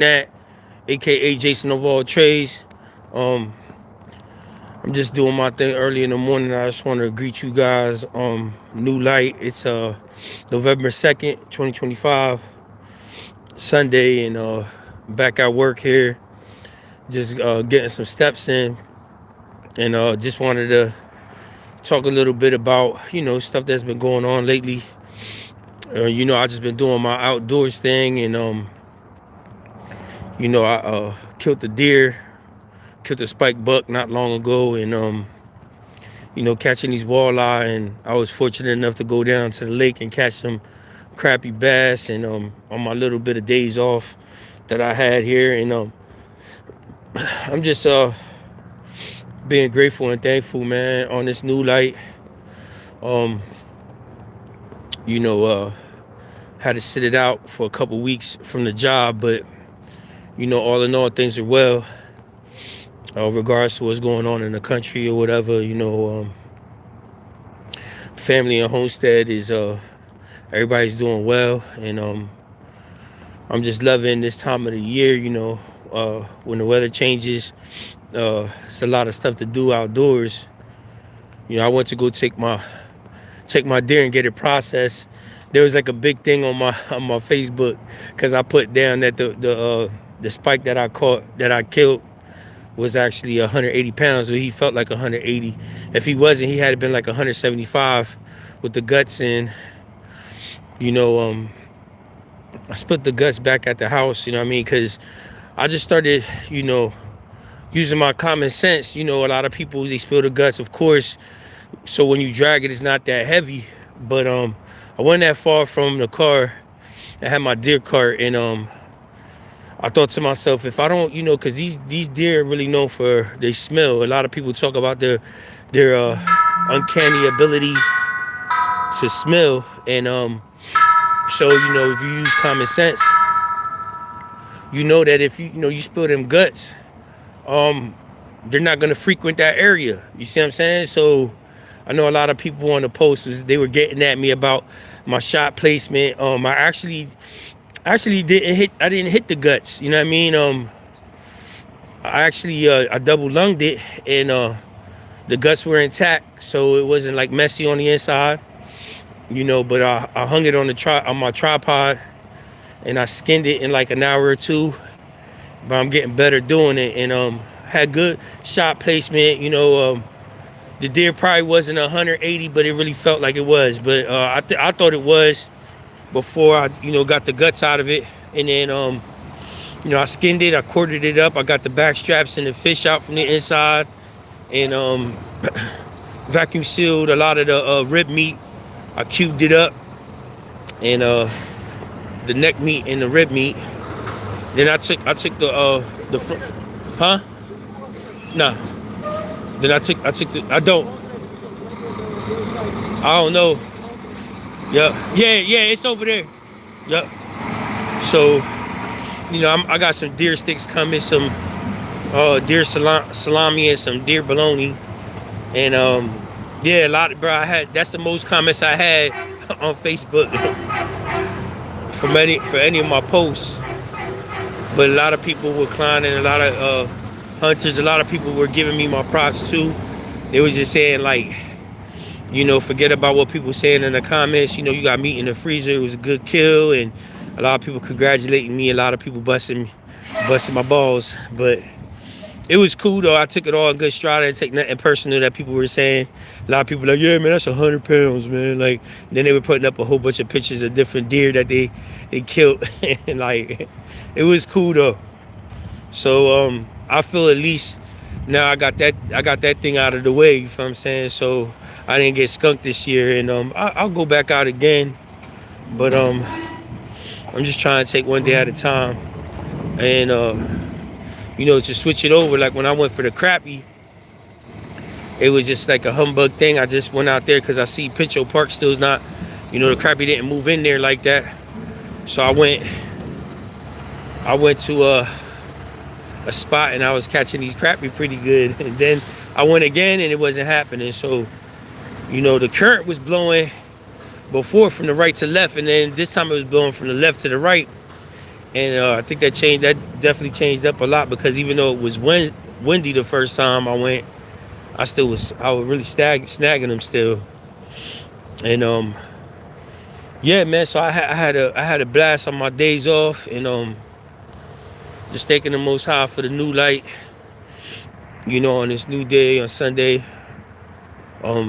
NAT, aka Jason of all trades. Um, I'm just doing my thing early in the morning. I just want to greet you guys. New light. It's November 2nd, 2025, Sunday, and back at work here. Just getting some steps in, and just wanted to talk a little bit about stuff that's been going on lately. I just been doing my outdoors thing, and I killed a deer, killed a spike buck not long ago, and catching these walleye. And I was fortunate enough to go down to the lake and catch some crappie bass. And on my little bit of days off that I had here, and I'm just being grateful and thankful, man, on this new light. Had to sit it out for a couple weeks from the job, but all in all, things are well. Regards to what's going on in the country or whatever, family and homestead is everybody's doing well, and I'm just loving this time of the year. When the weather changes, it's a lot of stuff to do outdoors. I went to go take my deer and get it processed. There was like a big thing on my Facebook because I put down that the spike that I caught, that I killed, was actually 180 pounds. So he felt like 180. If he wasn't, he had been like 175 with the guts in. I split the guts back at the house, you know what I mean? Because I just started, using my common sense. A lot of people, they spill the guts, of course. So when you drag it, it's not that heavy. But I wasn't that far from the car. I had my deer cart, and I thought to myself, if I don't, because these deer are really known for their smell. A lot of people talk about their uncanny ability to smell, and so if you use common sense, that if you spill them guts, they're not gonna frequent that area. You see what I'm saying? So I know a lot of people on the posts, they were getting at me about my shot placement. I actually didn't hit the guts. You know what I mean? I double lunged it, and the guts were intact, so it wasn't like messy on the inside. But I hung it on my tripod, and I skinned it in like an hour or two. But I'm getting better doing it, and had good shot placement. The deer probably wasn't 180, but it really felt like it was. But I thought it was before I got the guts out of it, and then I skinned it, I quartered it up, I got the back straps and the fish out from the inside, and vacuum sealed a lot of the rib meat. I cubed it up, and the neck meat and the rib meat. Then I took the front, huh? Nah. Then I took I don't know. Yeah, it's over there. Yep. So, I got some deer sticks coming, some deer salami and some deer bologna, and a lot of, bro. That's the most comments I had on Facebook for any of my posts. But a lot of people were clowning, a lot of hunters, a lot of people were giving me my props too. They was just saying like, forget about what people saying in the comments. You got meat in the freezer. It was a good kill, and a lot of people congratulating me. A lot of people busting my balls. But it was cool though. I took it all in good stride. I didn't take nothing personal that people were saying. A lot of people were like, yeah, man, that's 100 pounds, man. Like, then they were putting up a whole bunch of pictures of different deer that they killed, and like, it was cool though. So I feel at least now I got that thing out of the way. You feel what I'm saying? So I didn't get skunked this year, and I'll go back out again. But I'm just trying to take one day at a time, and to switch it over. Like when I went for the crappie, it was just like a humbug thing. I just went out there because I see Pincho Park still's not, the crappie didn't move in there like that. So I went to a spot, and I was catching these crappie pretty good. And then I went again, and it wasn't happening. So, the current was blowing before from the right to left, and then this time it was blowing from the left to the right. And I think that definitely changed up a lot, because even though it was windy the first time I went, I was really snagging them still. And yeah, man. So I had a blast on my days off, and just thanking the Most High for the new light. On this new day on Sunday.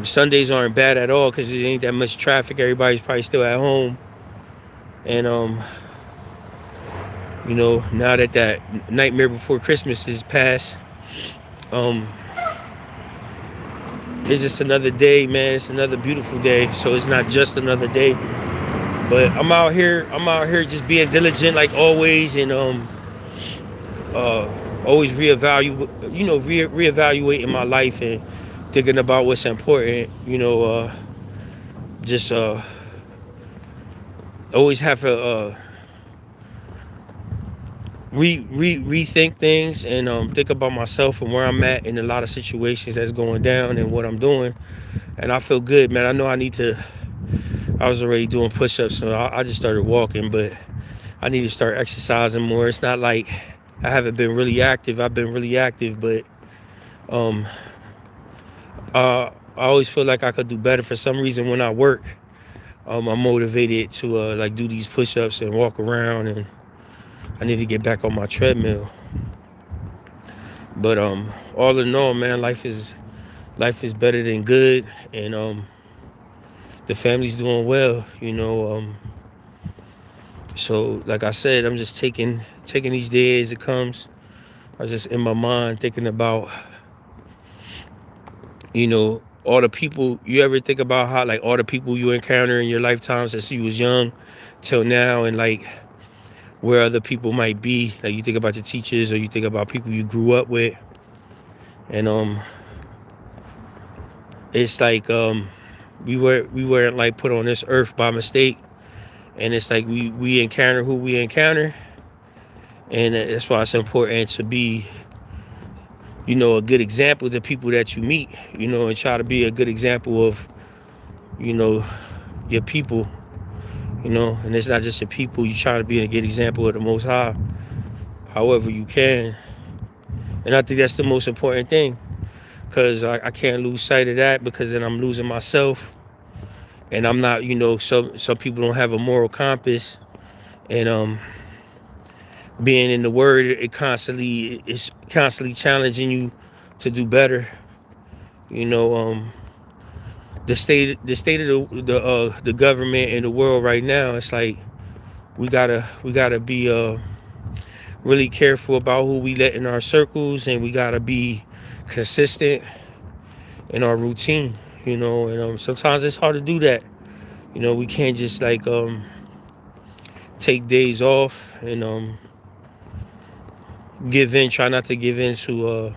Sundays aren't bad at all because there ain't that much traffic. Everybody's probably still at home, and now that nightmare before Christmas is past, um, it's just another day, man. It's another beautiful day. So it's not just another day, but I'm out here. Just being diligent like always, and always reevaluating my life and thinking about what's important. Just always have to rethink things, and think about myself and where I'm at in a lot of situations that's going down and what I'm doing. And I feel good, man. I know I need to. I was already doing push-ups, so I just started walking, but I need to start exercising more. It's not like I haven't been really active. I've been really active, but um, I always feel like I could do better. For some reason, when I work, I'm motivated to like do these push-ups and walk around, and I need to get back on my treadmill. But all in all, man, life is better than good, and the family's doing well. So like I said, I'm just taking each day as it comes. I was just in my mind thinking about all the people. You ever think about how, like, all the people you encounter in your lifetime since you was young till now, and like where other people might be? Like, you think about your teachers, or you think about people you grew up with, and it's like we weren't like put on this earth by mistake, and it's like we encounter who we encounter, and that's why it's important to be a good example to people that you meet, and try to be a good example of your people, and it's not just your people. You try to be a good example of the Most High however you can, and I think that's the most important thing, because I can't lose sight of that, because then I'm losing myself, and I'm not, some people don't have a moral compass, and being in the Word, it's constantly challenging you to do better. The state of the government and the world right now, it's like we gotta be really careful about who we let in our circles, and we gotta be consistent in our routine. And sometimes it's hard to do that. We can't just like take days off and try not to give in to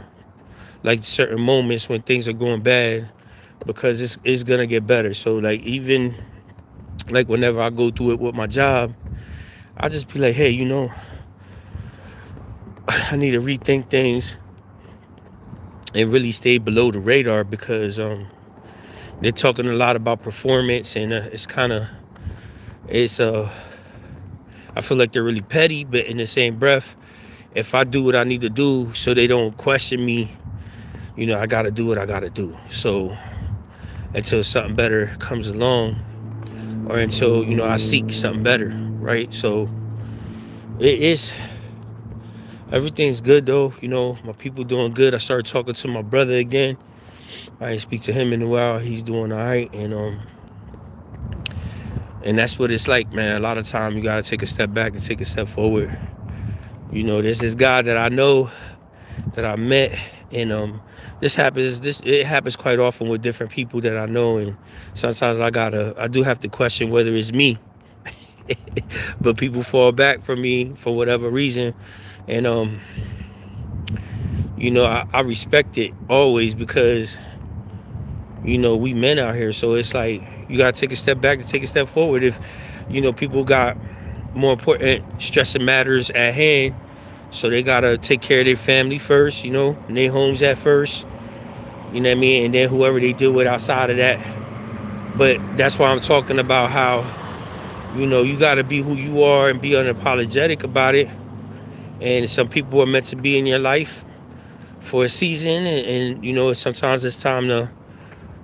like certain moments when things are going bad, because it's gonna get better. So like, even like whenever I go through it with my job, I just be like, hey, I need to rethink things and really stay below the radar, because they're talking a lot about performance, and it's I feel like they're really petty, but in the same breath, if I do what I need to do so they don't question me, I gotta do what I gotta do. So until something better comes along, or until I seek something better, right? So it is everything's good though. My people doing good. I started talking to my brother again. I didn't speak to him in a while. He's doing all right, and that's what it's like, man. A lot of time you gotta take a step back and take a step forward. There's this guy that I know, that I met, and it happens quite often with different people that I know, and sometimes I do have to question whether it's me. But people fall back from me for whatever reason, and I respect it always, because we men out here. So it's like you gotta take a step back to take a step forward. If people got more important stressing matters at hand, so they gotta take care of their family first, and their homes at first, you know what I mean, and then whoever they deal with outside of that. But that's why I'm talking about how You know, you got to be who you are and be unapologetic about it. And some people are meant to be in your life for a season, and you know, sometimes it's time to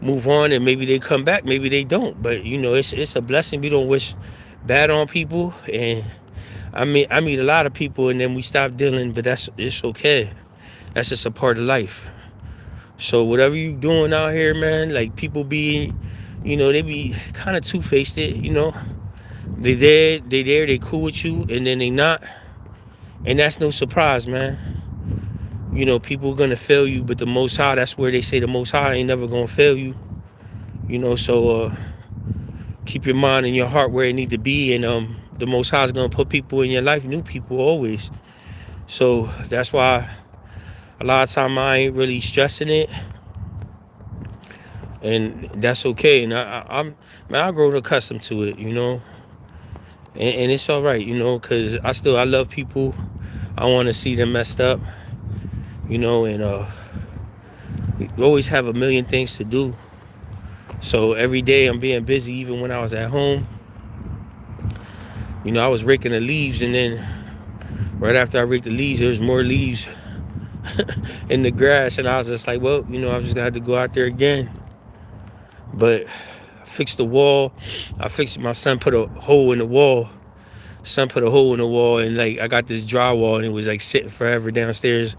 move on, and maybe they come back, maybe they don't. But you know, it's a blessing. We don't wish bad on people, and I meet a lot of people, and then we stop dealing. But it's okay. That's just a part of life. So whatever you doing out here, man, like people be, you know, they be kind of two-faced. It, you know, they cool with you, and then they not, and that's no surprise, man. You know, people are gonna fail you, but the Most High, that's where they say the Most High ain't never gonna fail you. You know, so keep your mind and your heart where it need to be, and the Most High is gonna put people in your life, new people always. So that's why a lot of time I ain't really stressing it, and that's okay. And I'm man, I grown accustomed to it, you know, and it's all right, you know, cause I love people. I want to see them messed up, you know, and we always have a million things to do. So every day I'm being busy, even when I was at home. You know, I was raking the leaves, and then right after I raked the leaves, there was more leaves in the grass, and I was just like, well, you know, I'm just gonna have to go out there again. But I fixed the wall. My son put a hole in the wall. And like I got this drywall, and it was like sitting forever downstairs.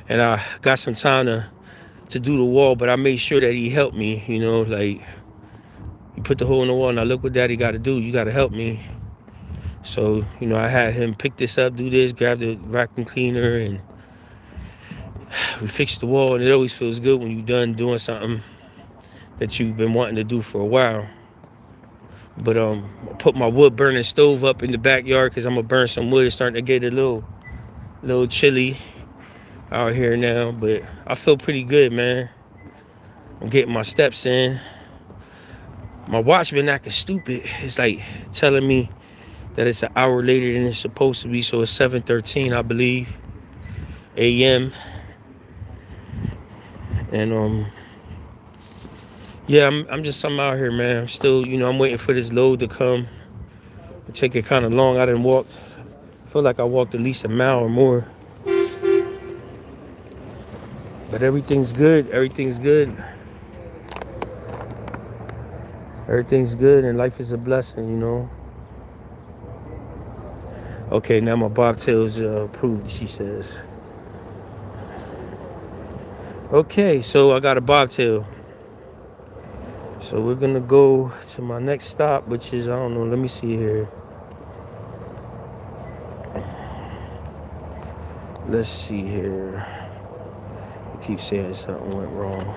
And I got some time to do the wall, but I made sure that he helped me, you know, like you put the hole in the wall, and I look what daddy gotta do. You gotta help me. So, you know, I had him pick this up, do this, grab the vacuum cleaner, and we fixed the wall. And it always feels good when you're done doing something that you've been wanting to do for a while. But I put my wood burning stove up in the backyard because I'm gonna burn some wood. It's starting to get a little chilly out here now, but I feel pretty good, man. I'm getting my steps in. My watch been acting stupid. It's like telling me that it's an hour later than it's supposed to be, so it's 7:13, I believe, a.m. And yeah, I'm out here, man. I'm still, you know, I'm waiting for this load to come. It take it kind of long. I didn't walk. I feel like I walked at least a mile or more. But everything's good. Everything's good. Everything's good, and life is a blessing, you know. Okay, now my bobtail's approved, she says. Okay, so I got a bobtail. So we're gonna go to my next stop, which is, I don't know, let me see here. Let's see here. I keep saying something went wrong.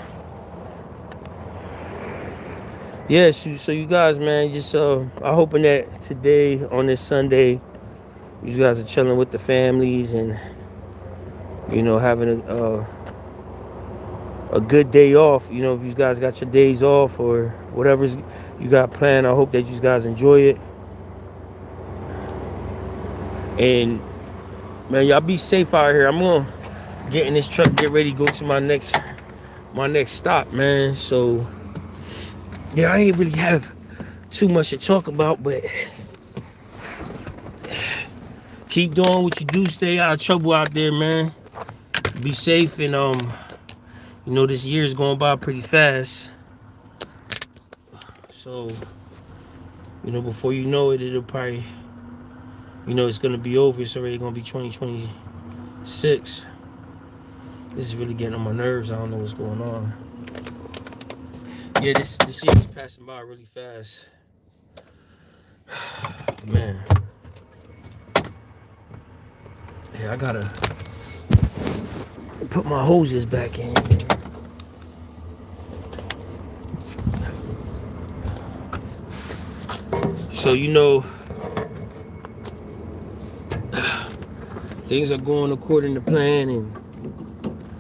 Yeah, so you guys, man, just I'm hoping that today, on this Sunday, you guys are chilling with the families and, you know, having a good day off. You know, if you guys got your days off or whatever you got planned, I hope that you guys enjoy it. And man, y'all be safe out here. I'm gonna get in this truck, get ready to go to my next stop, man. So yeah, I ain't really have too much to talk about, but keep doing what you do. Stay out of trouble out there, man. Be safe, and you know, this year is going by pretty fast. So, you know, before you know it, it'll probably, you know, it's gonna be over. It's already gonna be 2026. This is really getting on my nerves. I don't know what's going on. Yeah, this year is passing by really fast. Man. Yeah, I gotta put my hoses back in. So, you know, things are going according to plan, and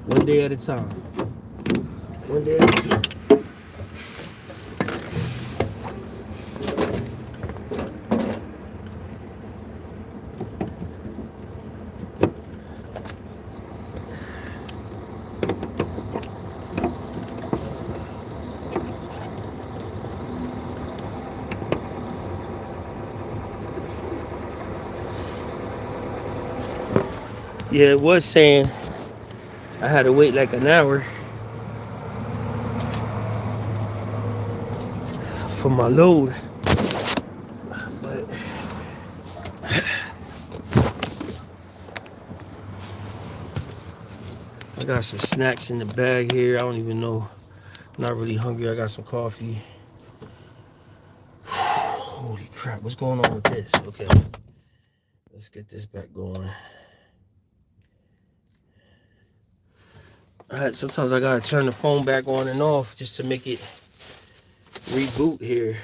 one day at a time. One day at a time. Yeah, it was saying I had to wait like an hour for my load. But I got some snacks in the bag here. I don't even know. I'm not really hungry. I got some coffee. Holy crap, what's going on with this? Okay, let's get this back going. Alright, sometimes I gotta turn the phone back on and off just to make it reboot here.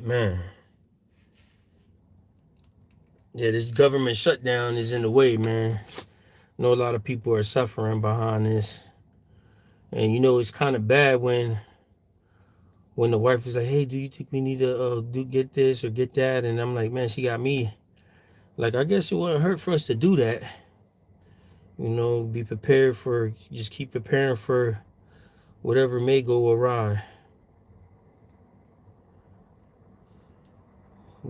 Man. Yeah, this government shutdown is in the way, man. I know a lot of people are suffering behind this. And you know, it's kind of bad when the wife is like, hey, do you think we need to get this or get that? And I'm like, man, she got me. Like, I guess it wouldn't hurt for us to do that. You know, be prepared for, just keep preparing for whatever may go awry.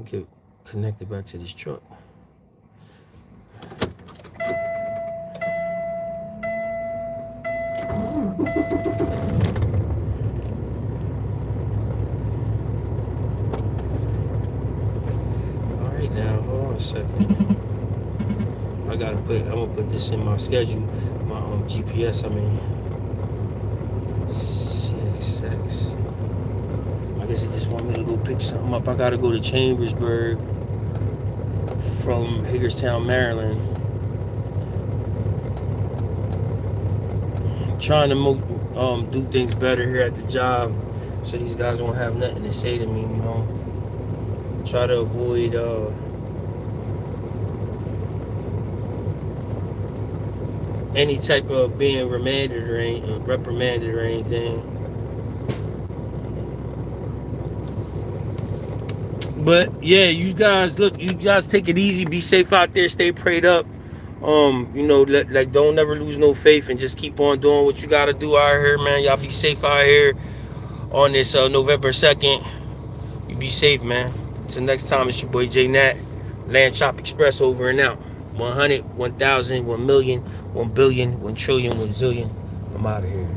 Get connected back to this truck. Alright now, hold on a second. I'm gonna put this in my schedule, my GPS, I mean. 6X. I guess they just want me to go pick something up. I gotta go to Chambersburg from Hagerstown, Maryland. I'm trying to do things better here at the job so these guys won't have nothing to say to me, you know. Try to avoid any type of being reprimanded or anything. But yeah, you guys take it easy, be safe out there, stay prayed up. You know, don't never lose no faith and just keep on doing what you gotta do out here, man. Y'all be safe out here on this November 2nd. You be safe, man. Till next time, it's your boy J Nat, Land Chop Express over and out. 100, 1,000, 1 million, 1 billion, 1 trillion, 1 zillion. I'm out of here.